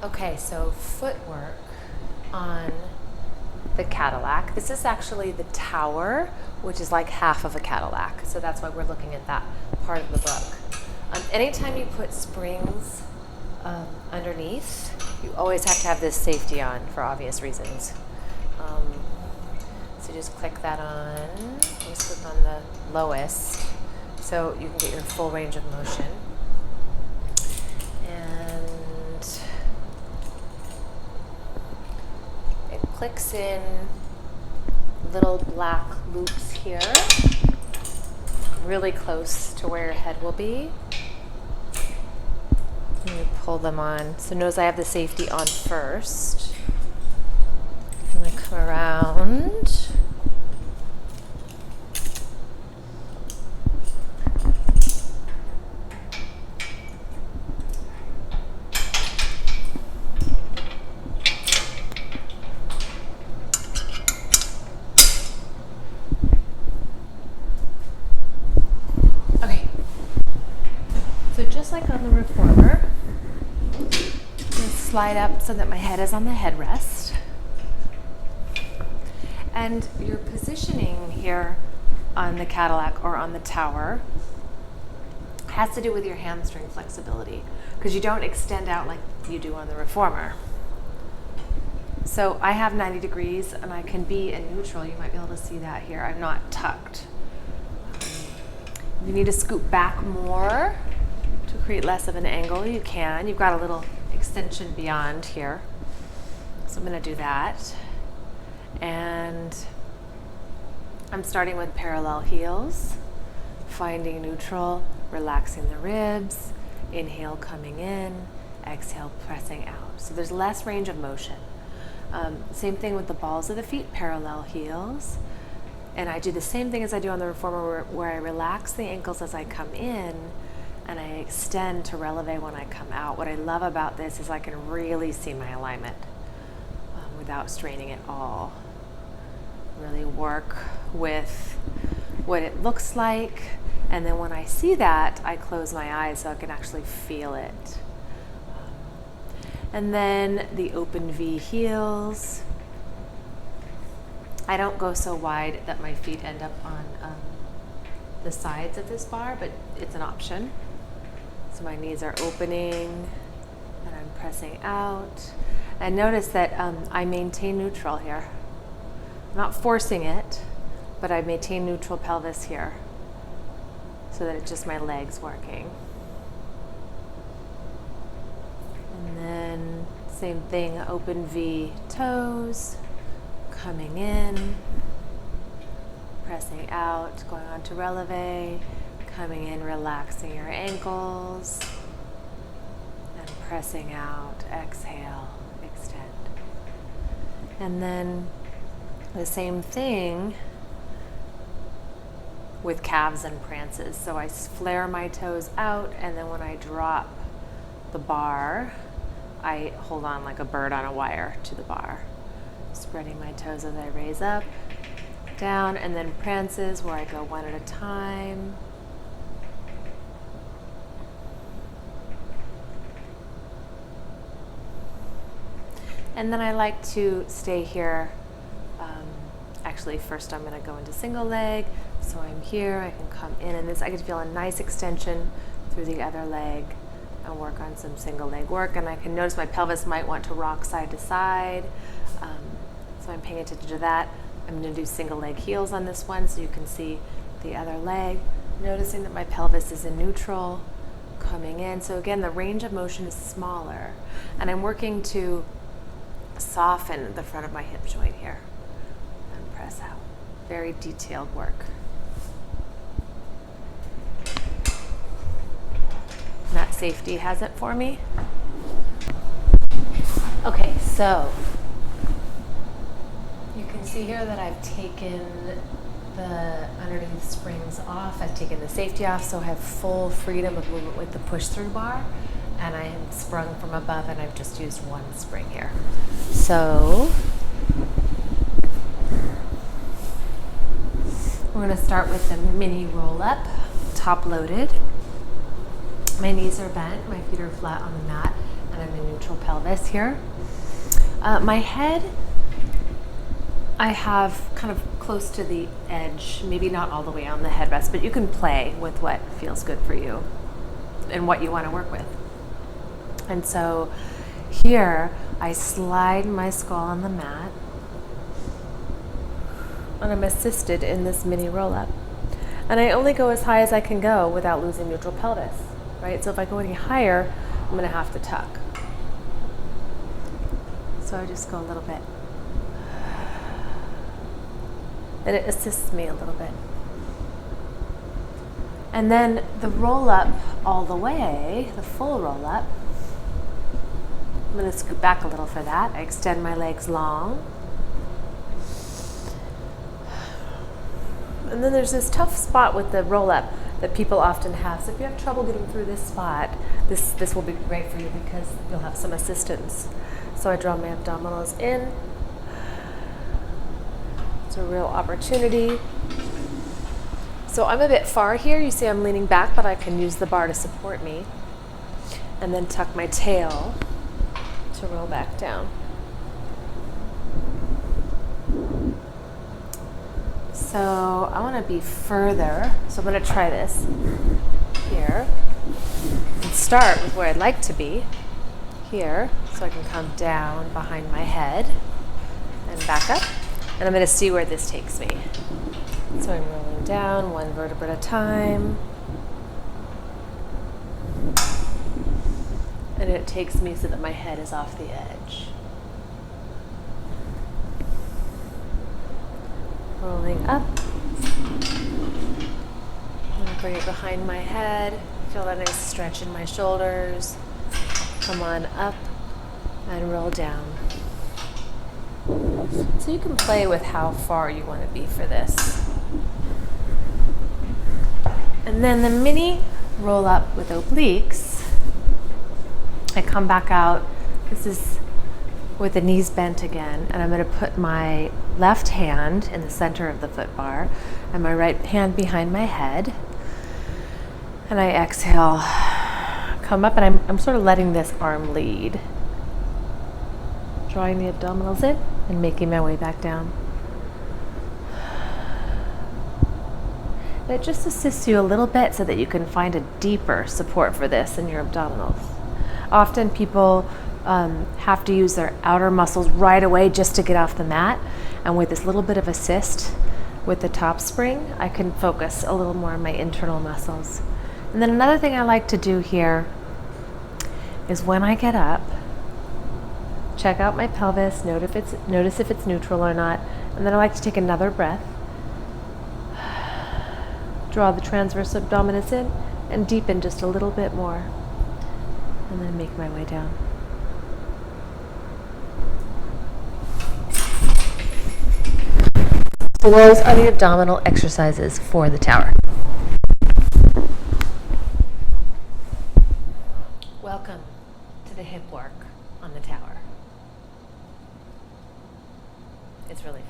Okay, so footwork on the Cadillac. This is actually the tower, which is like half of a Cadillac. So that's why we're looking at that part of the book. Anytime you put springs underneath, you always have to have this safety on for obvious reasons. So just click that on. Just click on the lowest so you can get your full range of motion. And it clicks in little black loops here, really close to where your head will be. And you pull them on. So notice I have the safety on first. I'm going to come around. Okay. So just like on the reformer, I'm going to slide up so that my head is on the headrest. And your positioning here on the Cadillac or on the tower has to do with your hamstring flexibility, because you don't extend out like you do on the reformer. So I have 90 degrees and I can be in neutral. You might be able to see that here. I'm not tucked. You need to scoop back more to create less of an angle. You can. You've got a little extension beyond here. So I'm going to do that. And I'm starting with parallel heels, finding neutral, relaxing the ribs, inhale coming in, exhale pressing out. So there's less range of motion. Same thing with the balls of the feet, parallel heels. And I do the same thing as I do on the reformer where I relax the ankles as I come in and I extend to releve when I come out. What I love about this is I can really see my alignment without straining at all. Really work with what it looks like, and then when I see that, I close my eyes so I can actually feel it. And then the open V heels. I don't go so wide that my feet end up on the sides of this bar, but it's an option. So my knees are opening and I'm pressing out. And notice that I maintain neutral here. I'm not forcing it, but I maintain neutral pelvis here so that it's just my legs working. And then same thing, open V toes, coming in, pressing out, going on to releve, coming in, relaxing your ankles, and pressing out, exhale, extend. And then the same thing with calves and prances. So I flare my toes out, and then when I drop the bar, I hold on like a bird on a wire to the bar. Spreading my toes as I raise up, down, and then prances where I go one at a time. And then I like to stay here. Actually, first I'm going to go into single leg. So I'm here, I can come in, and this I can feel a nice extension through the other leg and work on some single leg work. And I can notice my pelvis might want to rock side to side. So I'm paying attention to that. I'm going to do single leg heels on this one so you can see the other leg. Noticing that my pelvis is in neutral, coming in. So again, the range of motion is smaller. And I'm working to soften the front of my hip joint here. And press out. Very detailed work. And that safety has it for me. Okay, so you can see here that I've taken the underneath springs off. I've taken the safety off, so I have full freedom of movement with the push-through bar. And I am sprung from above, and I've just used one spring here. So we're going to start with the mini roll-up, top-loaded. My knees are bent, my feet are flat on the mat, and I'm in neutral pelvis here. My head, I have kind of close to the edge, maybe not all the way on the headrest, but you can play with what feels good for you and what you want to work with. And so here, I slide my skull on the mat, and I'm assisted in this mini roll-up. And I only go as high as I can go without losing neutral pelvis, right? So if I go any higher, I'm going to have to tuck. So I just go a little bit. And it assists me a little bit. And then the roll-up all the way, the full roll-up, I'm going to scoot back a little for that. I extend my legs long. And then there's this tough spot with the roll-up that people often have. So if you have trouble getting through this spot, this will be great for you because you'll have some assistance. So I draw my abdominals in. It's a real opportunity. So I'm a bit far here. You see I'm leaning back, but I can use the bar to support me. And then tuck my tail to roll back down. So I want to be further. So I'm going to try this here and start with where I'd like to be here. So I can come down behind my head and back up. And I'm going to see where this takes me. So I'm rolling down one vertebra at a time. And it takes me so that my head is off the edge. Rolling up. I'm going to bring it behind my head. Feel that nice stretch in my shoulders. Come on up and roll down. So you can play with how far you want to be for this. And then the mini roll up with obliques. I come back out. This is with the knees bent again, and I'm going to put my left hand in the center of the foot bar and my right hand behind my head. And I exhale, come up, and I'm sort of letting this arm lead. Drawing the abdominals in and making my way back down. And it just assists you a little bit so that you can find a deeper support for this in your abdominals. Often people have to use their outer muscles right away just to get off the mat. And with this little bit of assist with the top spring, I can focus a little more on my internal muscles. And then another thing I like to do here is when I get up, check out my pelvis, notice if it's neutral or not, and then I like to take another breath. Draw the transverse abdominis in and deepen just a little bit more. And then make my way down. So those are the abdominal exercises for the tower. Welcome to the hip work on the tower. It's really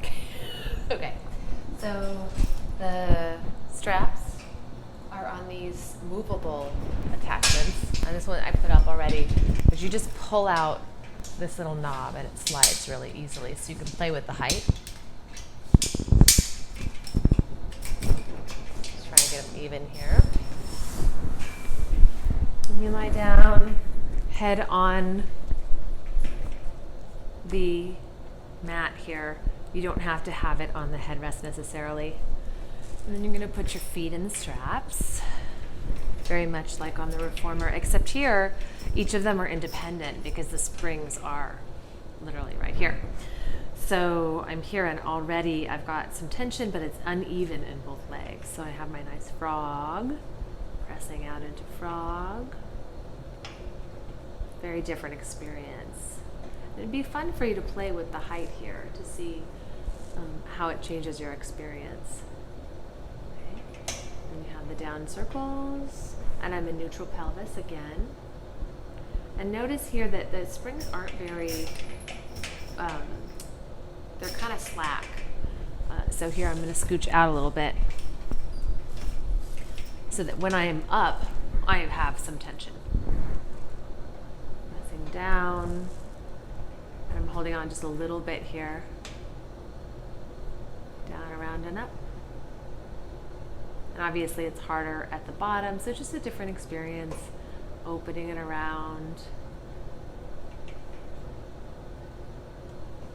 fun. Okay, so the straps are on these movable attachments. And this one I put up already, but you just pull out this little knob and it slides really easily, so you can play with the height. Just trying to get them even here. And you lie down, head on the mat here. You don't have to have it on the headrest necessarily. And then you're going to put your feet in the straps, very much like on the reformer, except here, each of them are independent because the springs are literally right here. So I'm here and already I've got some tension, but it's uneven in both legs. So I have my nice frog, pressing out into frog. Very different experience. It'd be fun for you to play with the height here to see how it changes your experience. Okay. And you have the down circles, and I'm in neutral pelvis again. And notice here that the springs aren't very, they're kind of slack. So here I'm going to scooch out a little bit so that when I am up I have some tension. Pressing down. And I'm holding on just a little bit here. Down, around, and up. And obviously it's harder at the bottom, so it's just a different experience. Opening it around.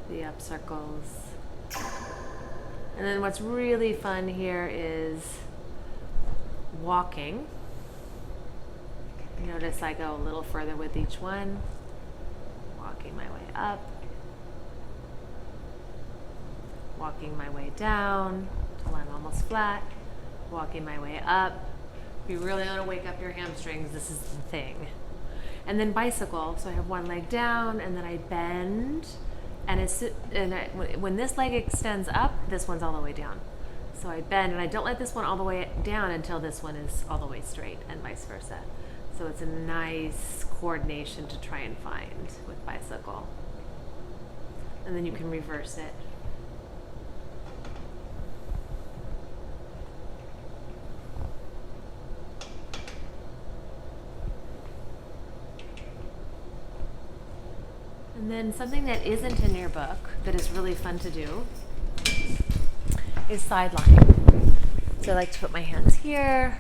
The up circles. And then what's really fun here is walking. Notice I go a little further with each one. Walking my way up. Walking my way down till I'm almost flat. Walking my way up. If you really want to wake up your hamstrings, this is the thing. And then bicycle. So I have one leg down and then I bend. And when this leg extends up, this one's all the way down. So I bend and I don't let this one all the way down until this one is all the way straight, and vice versa. So it's a nice coordination to try and find with bicycle. And then you can reverse it. And then something that isn't in your book that is really fun to do is side lying. So I like to put my hands here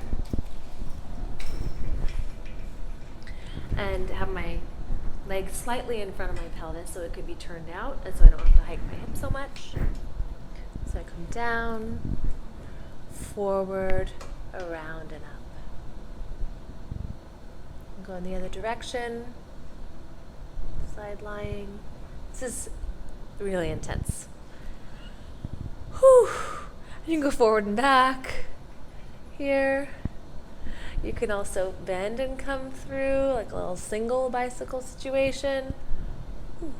and have my legs slightly in front of my pelvis so it could be turned out and so I don't have to hike my hips so much. So I come down, forward, around, and up. And go in the other direction. Side lying. This is really intense. Whew. You can go forward and back here. You can also bend and come through like a little single bicycle situation. Whew.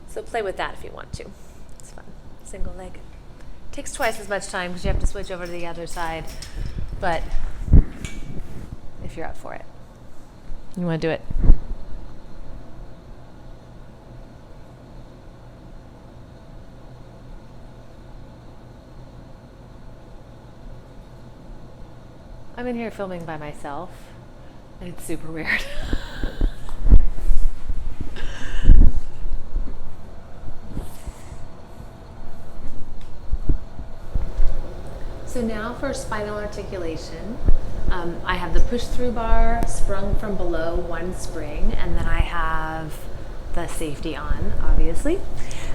So play with that if you want to. It's fun. Single leg. Takes twice as much time because you have to switch over to the other side. But if you're up for it, you want to do it. I'm in here filming by myself, and it's super weird. So now for spinal articulation, I have the push-through bar sprung from below, one spring, and then I have the safety on, obviously.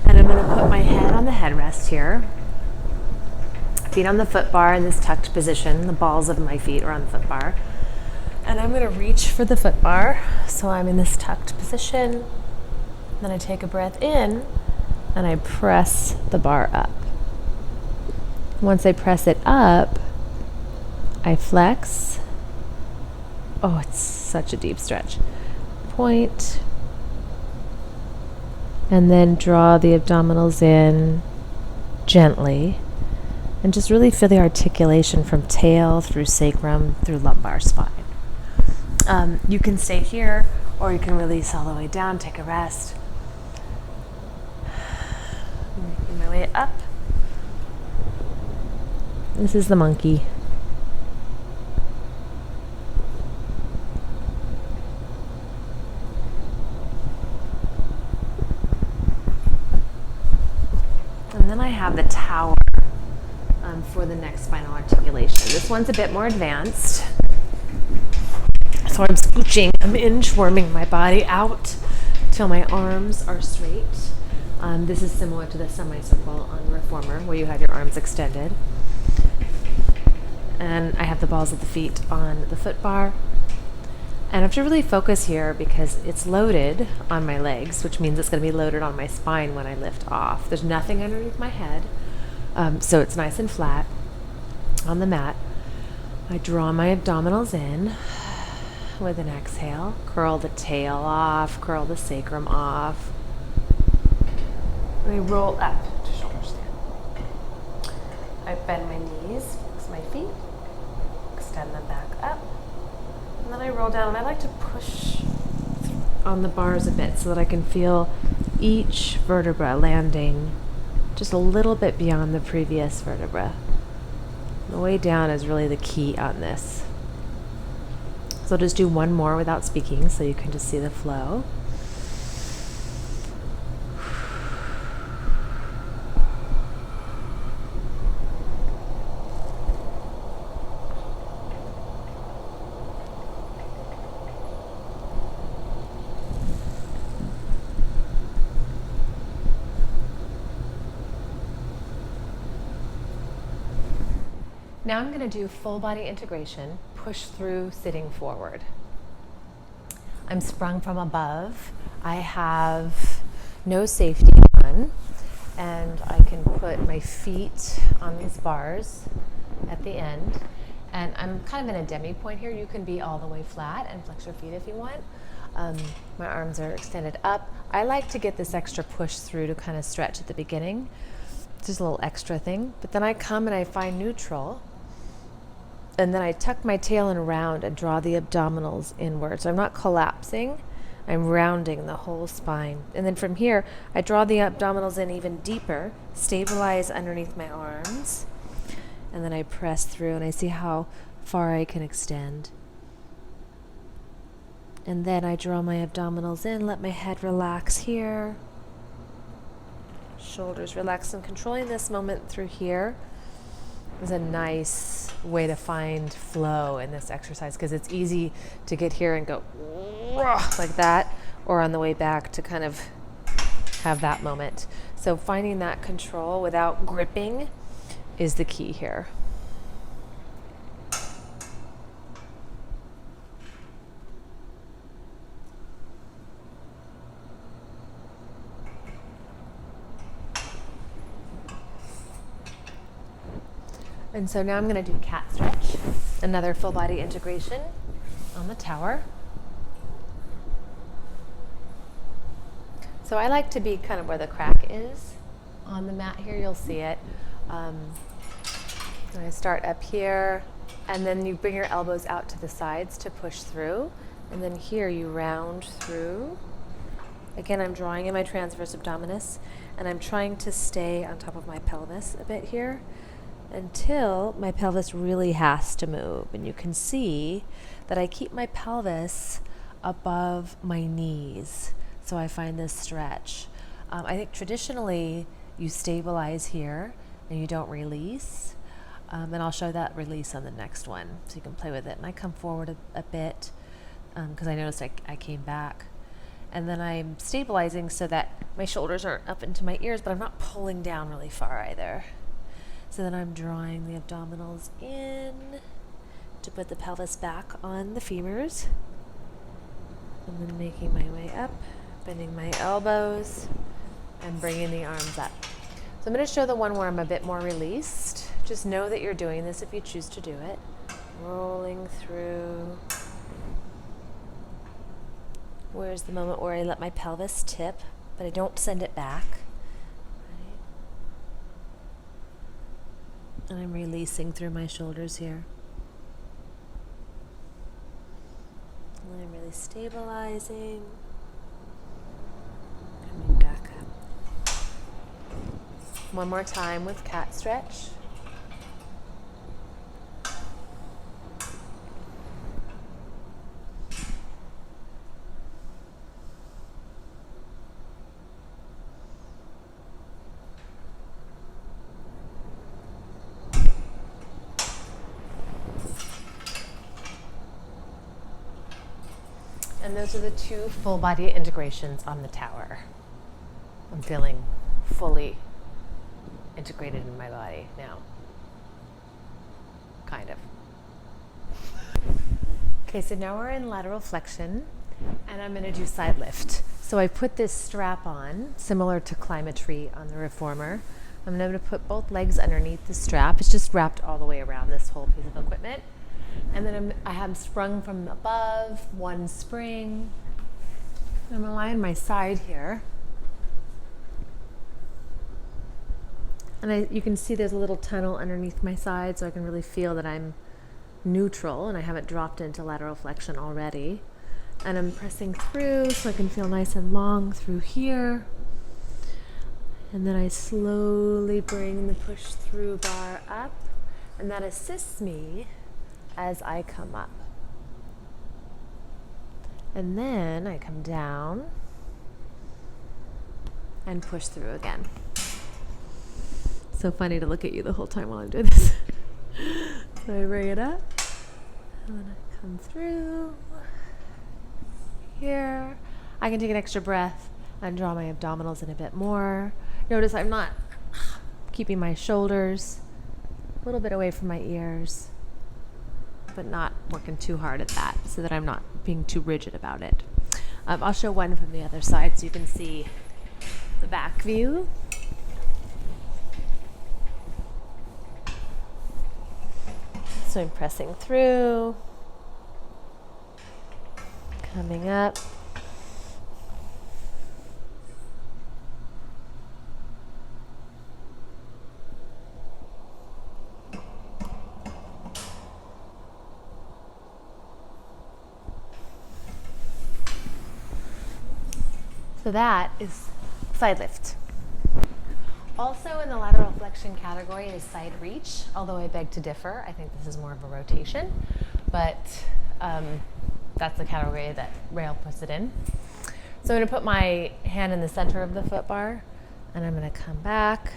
And I'm going to put my head on the headrest here. Feet on the foot bar in this tucked position. The balls of my feet are on the foot bar. And I'm going to reach for the foot bar. So I'm in this tucked position. Then I take a breath in and I press the bar up. Once I press it up, I flex. Oh, it's such a deep stretch. Point. And then draw the abdominals in gently. And just really feel the articulation from tail through sacrum through lumbar spine. You can stay here or you can release all the way down, take a rest. Making my way up. This is the monkey. And then I have the tower for the next spinal articulation. This one's a bit more advanced. So I'm scooching, I'm inchworming my body out till my arms are straight. This is similar to the semicircle on reformer where you have your arms extended. And I have the balls of the feet on the foot bar. And I have to really focus here because it's loaded on my legs, which means it's going to be loaded on my spine when I lift off. There's nothing underneath my head. So it's nice and flat on the mat. I draw my abdominals in with an exhale. Curl the tail off, curl the sacrum off. And I roll up to shoulder stand. I bend my knees, fix my feet, extend them back up. And then I roll down, and I like to push on the bars a bit so that I can feel each vertebra landing just a little bit beyond the previous vertebra. The way down is really the key on this. So I'll just do one more without speaking so you can just see the flow. Now I'm going to do full body integration, push through sitting forward. I'm sprung from above. I have no safety on, and I can put my feet on these bars at the end. And I'm kind of in a demi point here. You can be all the way flat and flex your feet if you want. My arms are extended up. I like to get this extra push through to kind of stretch at the beginning. Just a little extra thing. But then I come and I find neutral. And then I tuck my tail in round and draw the abdominals inward. So I'm not collapsing, I'm rounding the whole spine. And then from here, I draw the abdominals in even deeper, stabilize underneath my arms, and then I press through and I see how far I can extend. And then I draw my abdominals in, let my head relax here. Shoulders relax. I'm controlling this moment through here. Is a nice way to find flow in this exercise because it's easy to get here and go like that, or on the way back to kind of have that moment. So finding that control without gripping is the key here. And so now I'm going to do cat stretch, another full body integration on the tower. So I like to be kind of where the crack is on the mat here. You'll see it. And I start up here, and then you bring your elbows out to the sides to push through. And then here you round through. Again, I'm drawing in my transverse abdominis, and I'm trying to stay on top of my pelvis a bit here, until my pelvis really has to move. And you can see that I keep my pelvis above my knees. So I find this stretch. I think traditionally you stabilize here and you don't release. And I'll show that release on the next one so you can play with it. And I come forward a bit because I noticed I came back. And then I'm stabilizing so that my shoulders aren't up into my ears, but I'm not pulling down really far either. So then I'm drawing the abdominals in to put the pelvis back on the femurs. And then making my way up, bending my elbows, and bringing the arms up. So I'm going to show the one where I'm a bit more released. Just know that you're doing this if you choose to do it. Rolling through. Where's the moment where I let my pelvis tip, but I don't send it back. And I'm releasing through my shoulders here. And I'm really stabilizing. Coming back up. One more time with cat stretch. And those are the two full body integrations on the tower. I'm feeling fully integrated in my body now. Kind of. Okay, so now we're in lateral flexion, and I'm going to do side lift. So I put this strap on, similar to climb a tree on the reformer. I'm going to put both legs underneath the strap. It's just wrapped all the way around this whole piece of equipment. And then I have sprung from above, one spring. I'm going to lie on my side here. And you can see there's a little tunnel underneath my side, so I can really feel that I'm neutral and I haven't dropped into lateral flexion already. And I'm pressing through so I can feel nice and long through here. And then I slowly bring the push through bar up, and that assists me as I come up. And then I come down and push through again. So funny to look at you the whole time while I'm doing this. So I bring it up, and then I come through here. I can take an extra breath and draw my abdominals in a bit more. Notice I'm not keeping my shoulders a little bit away from my ears, but not working too hard at that so that I'm not being too rigid about it. I'll show one from the other side so you can see the back view. So I'm pressing through, coming up. So that is side lift. Also in the lateral flexion category is side reach, although I beg to differ. I think this is more of a rotation, but that's the category that Rail puts it in. So I'm gonna put my hand in the center of the foot bar, and I'm gonna come back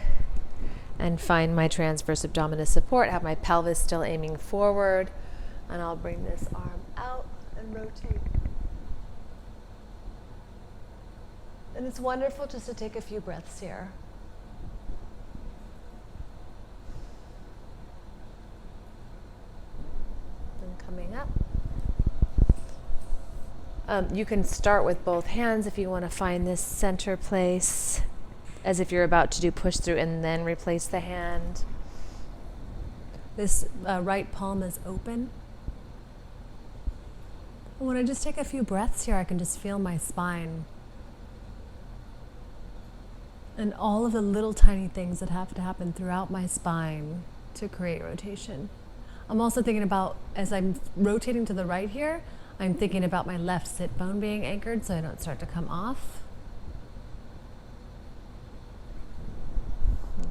and find my transverse abdominis support, have my pelvis still aiming forward, and I'll bring this arm out and rotate. And it's wonderful just to take a few breaths here. And coming up. You can start with both hands if you want to find this center place, as if you're about to do push through and then replace the hand. This right palm is open. And when I just take a few breaths here, I can just feel my spine and all of the little tiny things that have to happen throughout my spine to create rotation. I'm also thinking about, as I'm rotating to the right here, I'm thinking about my left sit bone being anchored so I don't start to come off.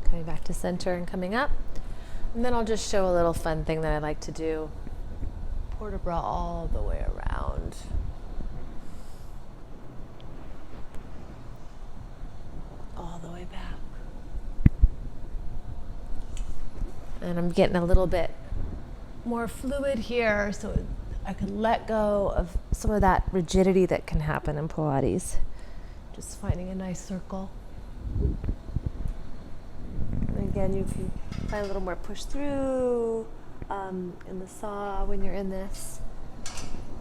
Coming back to center and coming up. And then I'll just show a little fun thing that I like to do. Port de bras all the way around. All the way back. And I'm getting a little bit more fluid here so I can let go of some of that rigidity that can happen in Pilates. Just finding a nice circle. And again, you can find a little more push through in the saw when you're in this.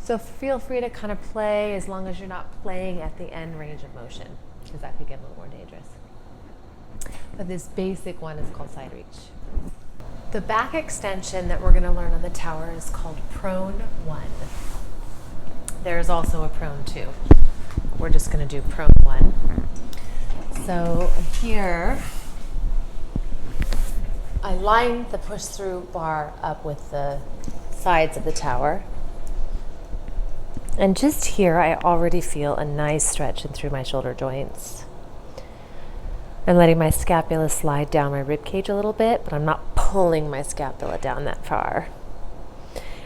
So feel free to kind of play as long as you're not playing at the end range of motion, because that could get a little more dangerous. But this basic one is called side reach. The back extension that we're going to learn on the tower is called prone 1. There's also a prone 2. We're just going to do prone 1. So here, I line the push through bar up with the sides of the tower. And just here, I already feel a nice stretch in through my shoulder joints. I'm letting my scapula slide down my rib cage a little bit, but I'm not pulling my scapula down that far.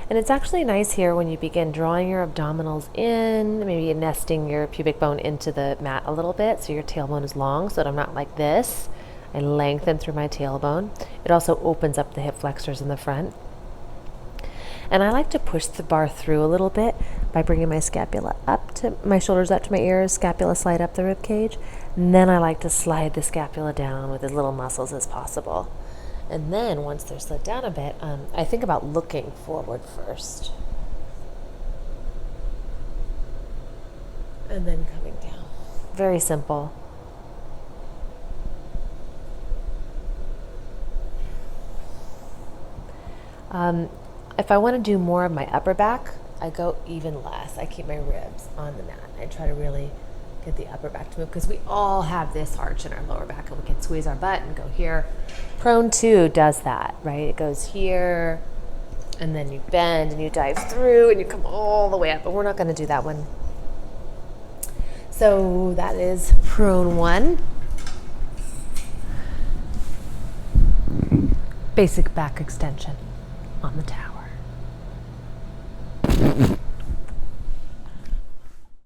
And it's actually nice here when you begin drawing your abdominals in, maybe nesting your pubic bone into the mat a little bit so your tailbone is long so that I'm not like this. I lengthen through my tailbone. It also opens up the hip flexors in the front. And I like to push the bar through a little bit by bringing my scapula up to my shoulders, up to my ears, scapula slide up the rib cage. And then I like to slide the scapula down with as little muscles as possible. And then once they're slid down a bit, I think about looking forward first. And then coming down. Very simple. If I want to do more of my upper back, I go even less. I keep my ribs on the mat. I try to really get the upper back to move because we all have this arch in our lower back and we can squeeze our butt and go here. Prone 2 does that, right? It goes here and then you bend and you dive through and you come all the way up, but we're not going to do that one. So that is prone 1. Basic back extension on the tower.